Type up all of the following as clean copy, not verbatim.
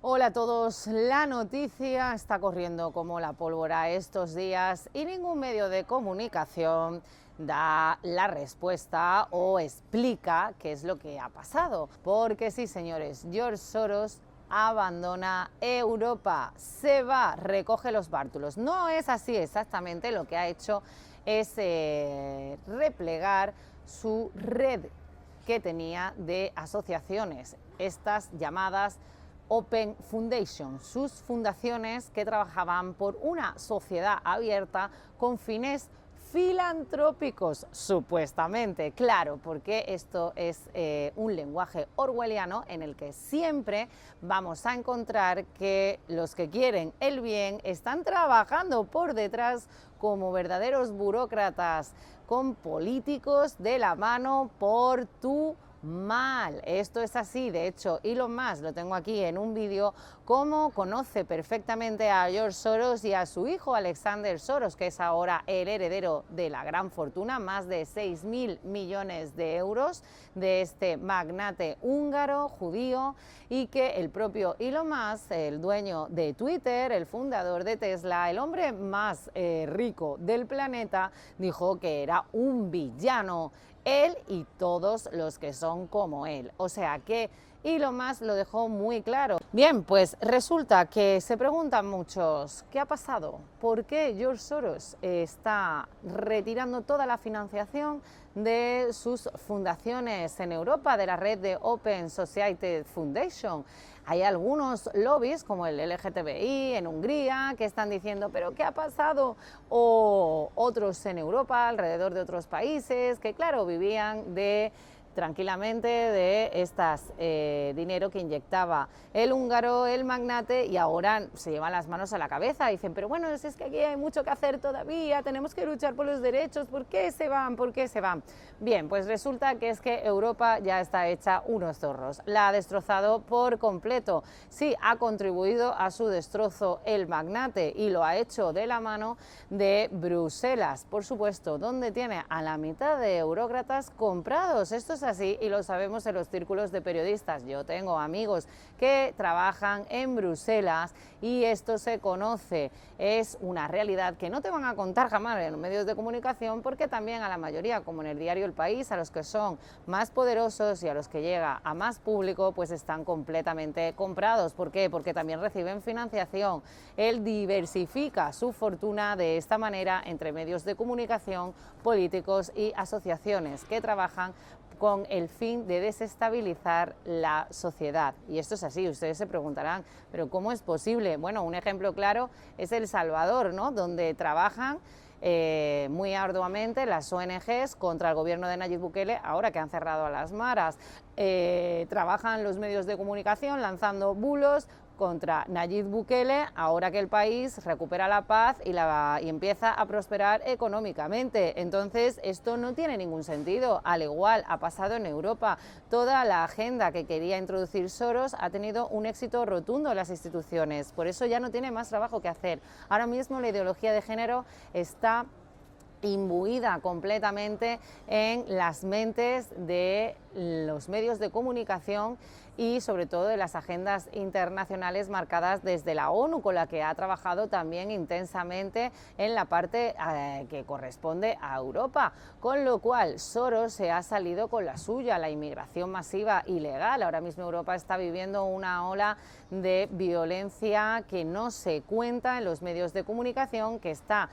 Hola a todos, la noticia está corriendo como la pólvora estos días y ningún medio de comunicación da la respuesta o explica qué es lo que ha pasado. Porque sí, señores, George Soros abandona Europa, se va, recoge los bártulos. No es así exactamente, lo que ha hecho es replegar su red que tenía de asociaciones, estas llamadas Open Foundation, sus fundaciones que trabajaban por una sociedad abierta con fines filantrópicos, supuestamente, claro, porque esto es un lenguaje orwelliano en el que siempre vamos a encontrar que los que quieren el bien están trabajando por detrás como verdaderos burócratas, con políticos de la mano por tu mal. Esto es así, de hecho, Elon Musk, lo tengo aquí en un vídeo, cómo conoce perfectamente a George Soros y a su hijo Alexander Soros, que es ahora el heredero de la gran fortuna, más de 6.000 millones de euros de este magnate húngaro, judío, y que el propio Elon Musk, el dueño de Twitter, el fundador de Tesla, el hombre más rico del planeta, dijo que era un villano, él y todos los que son como él. O sea que Elon Musk lo dejó muy claro. Bien, pues resulta que se preguntan muchos, ¿qué ha pasado? ¿Por qué George Soros está retirando toda la financiación de sus fundaciones en Europa, de la red de Open Society Foundation? Hay algunos lobbies, como el LGTBI en Hungría, que están diciendo, ¿pero qué ha pasado? O otros en Europa, alrededor de otros países, que claro, vivían tranquilamente de estas dinero que inyectaba el húngaro, el magnate, y ahora se llevan las manos a la cabeza y dicen, pero bueno, es que aquí hay mucho que hacer todavía, tenemos que luchar por los derechos, ¿por qué se van? ¿Por qué se van? Bien, pues resulta que es que Europa ya está hecha unos zorros, la ha destrozado por completo. Sí, ha contribuido a su destrozo el magnate y lo ha hecho de la mano de Bruselas, por supuesto, donde tiene a la mitad de eurócratas comprados. Esto es así y lo sabemos en los círculos de periodistas. Yo tengo amigos que trabajan en Bruselas y esto se conoce. Es una realidad que no te van a contar jamás en los medios de comunicación, porque también a la mayoría, como en el diario El País, a los que son más poderosos y a los que llega a más público, pues están completamente comprados. ¿Por qué? Porque también reciben financiación. Él diversifica su fortuna de esta manera entre medios de comunicación, políticos y asociaciones que trabajan con el fin de desestabilizar la sociedad. Y esto es así, ustedes se preguntarán, ¿pero cómo es posible? Bueno, un ejemplo claro es El Salvador, ¿no? Donde trabajan muy arduamente las ONGs contra el gobierno de Nayib Bukele, ahora que han cerrado a las maras. Trabajan los medios de comunicación lanzando bulos contra Nayib Bukele, ahora que el país recupera la paz y empieza a prosperar económicamente. Entonces, esto no tiene ningún sentido. Al igual ha pasado en Europa. Toda la agenda que quería introducir Soros ha tenido un éxito rotundo en las instituciones. Por eso ya no tiene más trabajo que hacer. Ahora mismo la ideología de género está imbuida completamente en las mentes de los medios de comunicación y sobre todo de las agendas internacionales marcadas desde la ONU, con la que ha trabajado también intensamente en la parte que corresponde a Europa, con lo cual Soros se ha salido con la suya, la inmigración masiva ilegal. Ahora mismo Europa está viviendo una ola de violencia que no se cuenta en los medios de comunicación, que está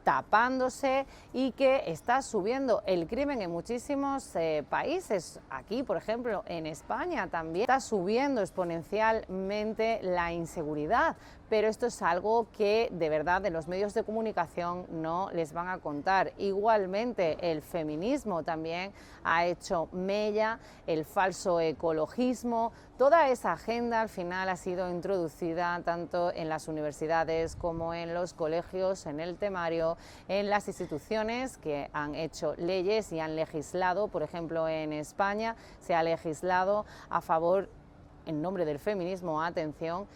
tapándose y que está subiendo el crimen en muchísimos países. Aquí, por ejemplo, en España también está subiendo exponencialmente la inseguridad, pero esto es algo que de verdad de los medios de comunicación no les van a contar. Igualmente, el feminismo también ha hecho mella, el falso ecologismo, toda esa agenda al final ha sido introducida tanto en las universidades como en los colegios, en el temario, en las instituciones que han hecho leyes y han legislado. Por ejemplo, en España se ha legislado a favor, en nombre del feminismo, atención,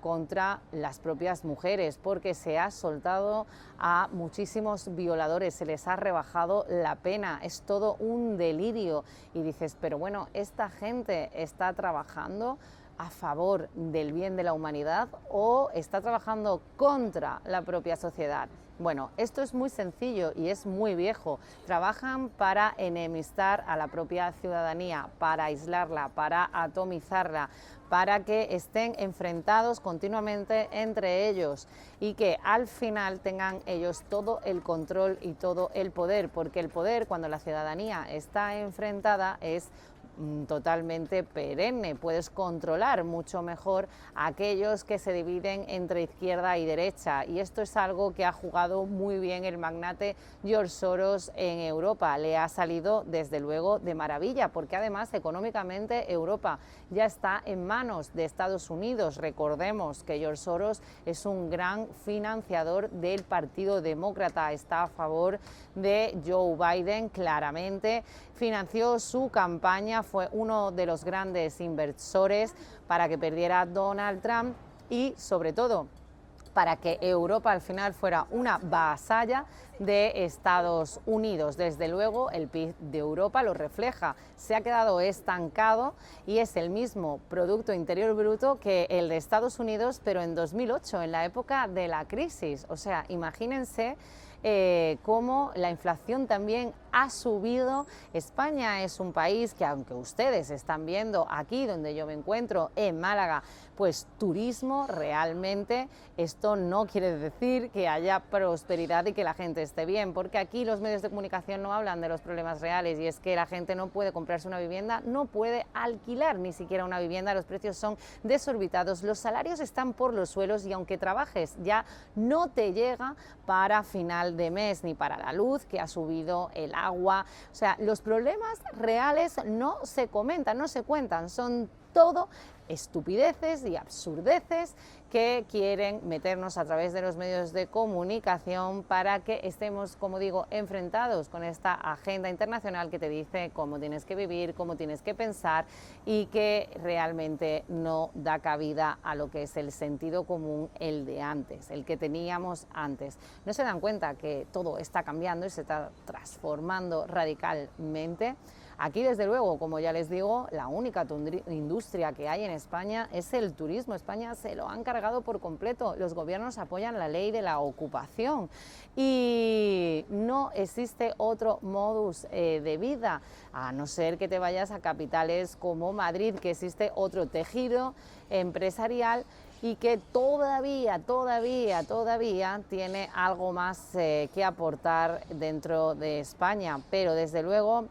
contra las propias mujeres, porque se ha soltado a muchísimos violadores, se les ha rebajado la pena, es todo un delirio. Y dices, pero bueno, esta gente está trabajando a favor del bien de la humanidad o está trabajando contra la propia sociedad? Bueno, esto es muy sencillo y es muy viejo. Trabajan para enemistar a la propia ciudadanía, para aislarla, para atomizarla, para que estén enfrentados continuamente entre ellos y que al final tengan ellos todo el control y todo el poder, porque el poder, cuando la ciudadanía está enfrentada, es totalmente perenne. Puedes controlar mucho mejor a aquellos que se dividen entre izquierda y derecha, y esto es algo que ha jugado muy bien el magnate George Soros en Europa. Le ha salido desde luego de maravilla, porque además económicamente Europa ya está en manos de Estados Unidos. Recordemos que George Soros es un gran financiador del Partido Demócrata, está a favor de Joe Biden claramente, financió su campaña, fue uno de los grandes inversores para que perdiera Donald Trump y sobre todo para que Europa al final fuera una vasalla de Estados Unidos. Desde luego el PIB de Europa lo refleja, se ha quedado estancado y es el mismo Producto Interior Bruto que el de Estados Unidos, pero en 2008, en la época de la crisis. O sea, imagínense cómo la inflación también ha subido. España es un país que, aunque ustedes están viendo aquí donde yo me encuentro, en Málaga, pues turismo, realmente esto no quiere decir que haya prosperidad y que la gente esté bien, porque aquí los medios de comunicación no hablan de los problemas reales, y es que la gente no puede comprarse una vivienda, no puede alquilar ni siquiera una vivienda, los precios son desorbitados, los salarios están por los suelos y aunque trabajes ya no te llega para final de mes, ni para la luz, que ha subido el agua. O sea, los problemas reales no se comentan, no se cuentan, son todo estupideces y absurdeces que quieren meternos a través de los medios de comunicación para que estemos, como digo, enfrentados con esta agenda internacional que te dice cómo tienes que vivir, cómo tienes que pensar y que realmente no da cabida a lo que es el sentido común, el de antes, el que teníamos antes. No se dan cuenta que todo está cambiando y se está transformando radicalmente. Aquí, desde luego, como ya les digo, la única industria que hay en España es el turismo. España se lo han cargado por completo. Los gobiernos apoyan la ley de la ocupación y no existe otro modus de vida, a no ser que te vayas a capitales como Madrid, que existe otro tejido empresarial y que todavía tiene algo más que aportar dentro de España. Pero desde luego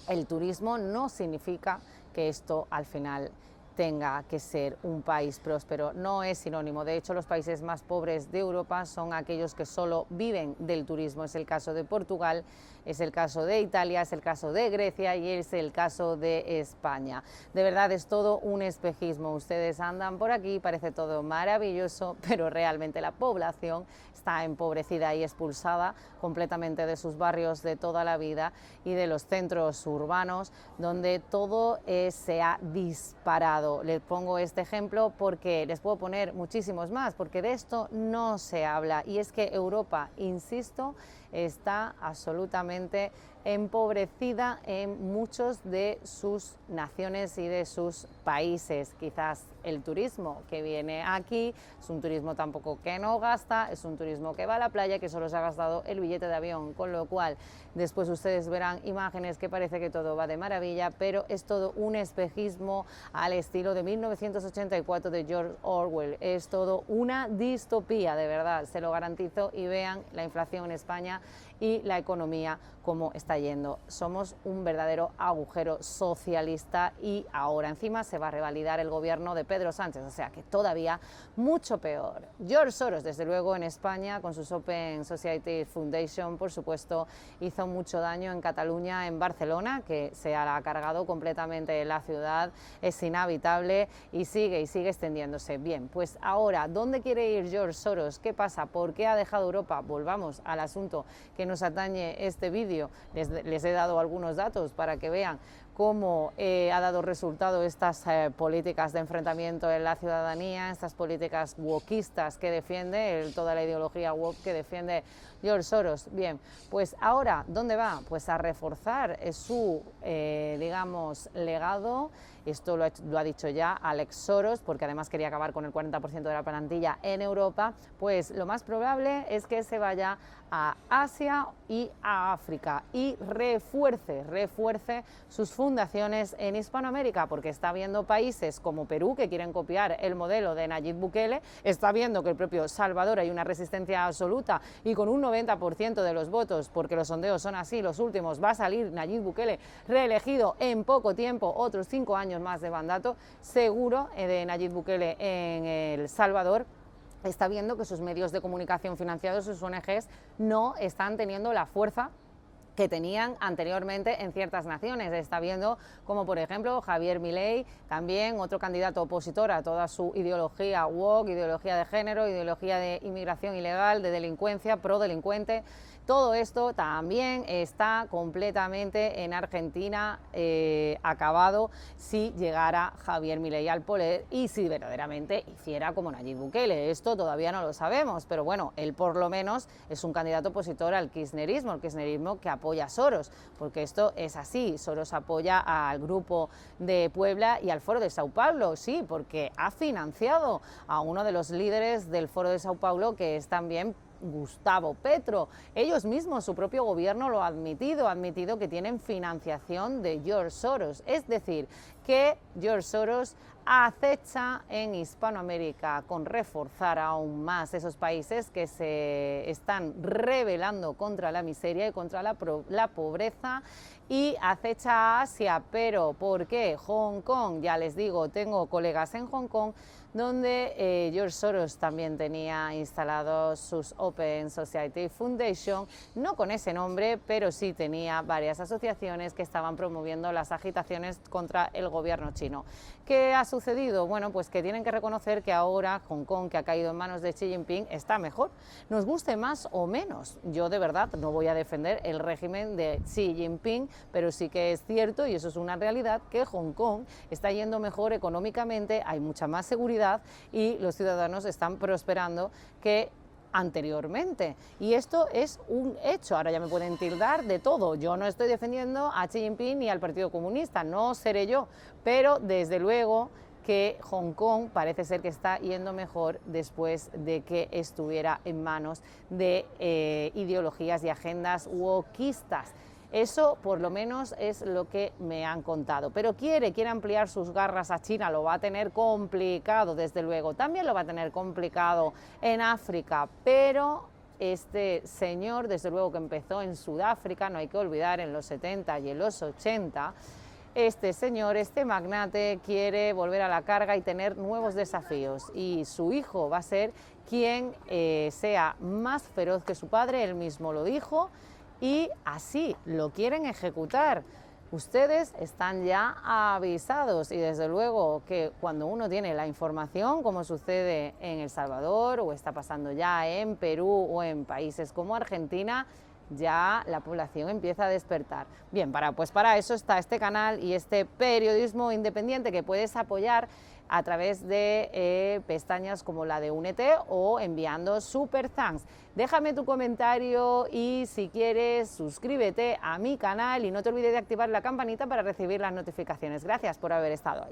el turismo no significa que esto al final tenga que ser un país próspero, no es sinónimo. De hecho, los países más pobres de Europa son aquellos que solo viven del turismo. Es el caso de Portugal, es el caso de Italia, es el caso de Grecia y es el caso de España. De verdad es todo un espejismo. Ustedes andan por aquí, parece todo maravilloso, pero realmente la población está empobrecida y expulsada completamente de sus barrios de toda la vida y de los centros urbanos donde todo se ha disparado. Les pongo este ejemplo porque les puedo poner muchísimos más, porque de esto no se habla, y es que Europa, insisto, está absolutamente empobrecida en muchos de sus naciones y de sus países. Quizás el turismo que viene aquí es un turismo tampoco que no gasta, es un turismo que va a la playa, que solo se ha gastado el billete de avión, con lo cual después ustedes verán imágenes que parece que todo va de maravilla, pero es todo un espejismo al estilo de 1984 de George Orwell. Es todo una distopía, de verdad, se lo garantizo, y vean la inflación en España y la economía cómo está yendo. Somos un verdadero agujero socialista y ahora encima se va a revalidar el gobierno de Pedro Sánchez, o sea que todavía mucho peor. George Soros, desde luego, en España, con sus Open Society Foundation, por supuesto, hizo mucho daño en Cataluña, en Barcelona, que se ha cargado completamente la ciudad, es inhabitable y sigue extendiéndose. Bien, pues ahora, ¿dónde quiere ir George Soros? ¿Qué pasa? ¿Por qué ha dejado Europa? Volvamos al asunto que nos atañe este vídeo. Les he dado algunos datos para que vean cómo ha dado resultado estas políticas de enfrentamiento en la ciudadanía, estas políticas wokistas que defiende, toda la ideología woke que defiende George Soros. Bien, pues ahora, ¿dónde va? Pues a reforzar su, digamos, legado esto lo ha dicho ya Alex Soros, porque además quería acabar con el 40% de la plantilla en Europa, pues lo más probable es que se vaya a Asia y a África y refuerce sus fundaciones en Hispanoamérica, porque está viendo países como Perú que quieren copiar el modelo de Nayib Bukele, está viendo que el propio Salvador hay una resistencia absoluta y con un 90% de los votos, porque los sondeos son así, los últimos, va a salir Nayib Bukele reelegido en poco tiempo, otros 5 años más de mandato seguro de Nayib Bukele en El Salvador. Está viendo que sus medios de comunicación financiados, sus ONGs, no están teniendo la fuerza que tenían anteriormente en ciertas naciones. Está viendo como, por ejemplo, Javier Milei, también otro candidato opositor a toda su ideología woke, ideología de género, ideología de inmigración ilegal, de delincuencia, prodelincuente. Todo esto también está completamente en Argentina acabado si llegara Javier Milei al poder y si verdaderamente hiciera como Nayib Bukele. Esto todavía no lo sabemos, pero bueno, él por lo menos es un candidato opositor al kirchnerismo, el kirchnerismo que apoya a Soros, porque esto es así. Soros apoya al Grupo de Puebla y al Foro de Sao Paulo, sí, porque ha financiado a uno de los líderes del Foro de Sao Paulo, que es también Gustavo Petro. Ellos mismos, su propio gobierno lo ha admitido que tienen financiación de George Soros, es decir, que George Soros acecha en Hispanoamérica con reforzar aún más esos países que se están rebelando contra la miseria y contra la pobreza, y acecha a Asia. Pero ¿por qué? Hong Kong, ya les digo, tengo colegas en Hong Kong donde George Soros también tenía instalados sus Open Society Foundation, no con ese nombre, pero sí tenía varias asociaciones que estaban promoviendo las agitaciones contra el gobierno chino. ¿Qué ha sucedido? Bueno, pues que tienen que reconocer que ahora Hong Kong, que ha caído en manos de Xi Jinping, está mejor, nos guste más o menos. Yo de verdad no voy a defender el régimen de Xi Jinping, pero sí que es cierto, y eso es una realidad, que Hong Kong está yendo mejor económicamente, hay mucha más seguridad y los ciudadanos están prosperando que anteriormente, y esto es un hecho. Ahora ya me pueden tildar de todo, yo no estoy defendiendo a Xi Jinping ni al Partido Comunista, no seré yo, pero desde luego que Hong Kong parece ser que está yendo mejor después de que estuviera en manos de ideologías y agendas wokistas. Eso por lo menos es lo que me han contado. Pero quiere ampliar sus garras a China, lo va a tener complicado, desde luego. También lo va a tener complicado en África, pero este señor, desde luego que empezó en Sudáfrica, no hay que olvidar, en los 70 y en los 80, este señor, este magnate, quiere volver a la carga y tener nuevos desafíos. Y su hijo va a ser quien sea más feroz que su padre, él mismo lo dijo, y así lo quieren ejecutar. Ustedes están ya avisados, y desde luego que cuando uno tiene la información, como sucede en El Salvador o está pasando ya en Perú o en países como Argentina, ya la población empieza a despertar. Bien, para eso está este canal y este periodismo independiente que puedes apoyar a través de pestañas como la de Únete o enviando Super Thanks. Déjame tu comentario y si quieres suscríbete a mi canal y no te olvides de activar la campanita para recibir las notificaciones. Gracias por haber estado ahí.